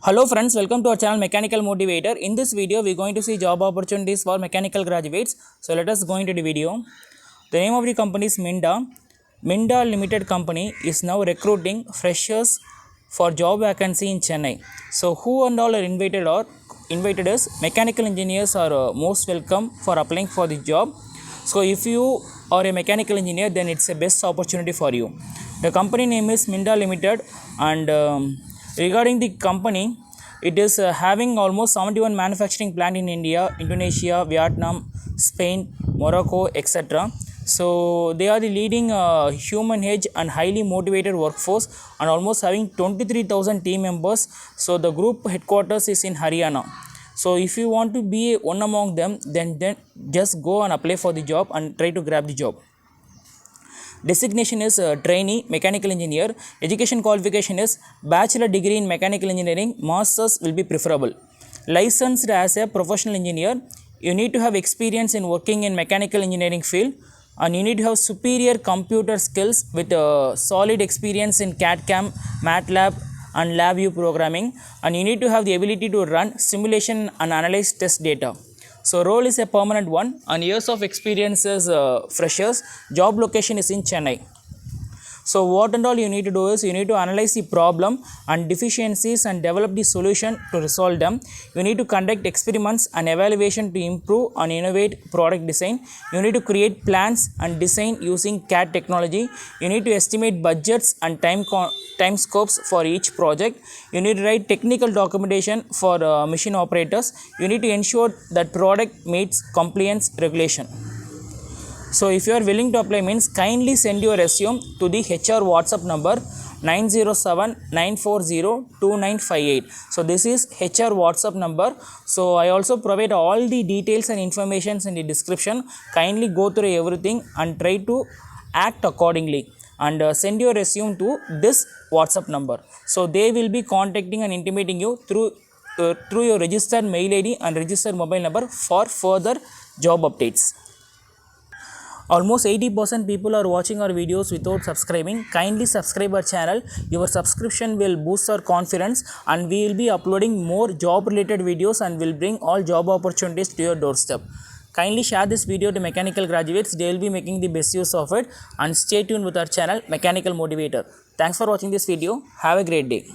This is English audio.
Hello friends, welcome to our channel Mechanical Motivator. In this video, we are going to see job opportunities for mechanical graduates. So let us go into the video. The name of the company is Minda. Minda Limited Company is now recruiting freshers for job vacancy in Chennai. So who and all are invited is mechanical engineers are most welcome for applying for the job. So if you are a mechanical engineer, then it's a best opportunity for you. The company name is Minda Limited, and regarding the company, it is having almost 71 manufacturing plant in India, Indonesia, Vietnam, Spain, Morocco, etc. So they are the leading human age and highly motivated workforce, and almost having 23,000 team members. So the group headquarters is in Haryana. So if you want to be one among them, then just go and apply for the job and try to grab the job. Designation is trainee mechanical engineer. Education qualification is bachelor degree in mechanical engineering. Masters will be preferable. Licensed as a professional engineer, you need to have experience in working in mechanical engineering field, and you need to have superior computer skills with solid experience in CAD/CAM, MATLAB and LabVIEW programming, and you need to have the ability to run simulation and analyze test data. So role is a permanent one, and years of experience is freshers. Job location is in Chennai. So what and all you need to do is you need to analyze the problem and deficiencies and develop the solution to resolve them. You need to conduct experiments and evaluation to improve and innovate product design. You need to create plans and design using CAD technology. You need to estimate budgets and time scopes for each project. You need to write technical documentation for machine operators. You need to ensure that product meets compliance regulation. So if you are willing to apply, means kindly send your resume to the HR WhatsApp number 907-940-2958. So this is HR WhatsApp number. So I also provide all the details and informations in the description. Kindly go through everything and try to act accordingly, and send your resume to this WhatsApp number. So they will be contacting and intimating you through your registered mail ID and registered mobile number for further job updates. Almost 80% people are watching our videos without subscribing. Kindly subscribe our channel. Your subscription will boost our confidence, and we will be uploading more job related videos and will bring all job opportunities to your doorstep. Kindly share this video to mechanical graduates. They will be making the best use of it, and stay tuned with our channel Mechanical Motivator. Thanks for watching this video. Have a great day.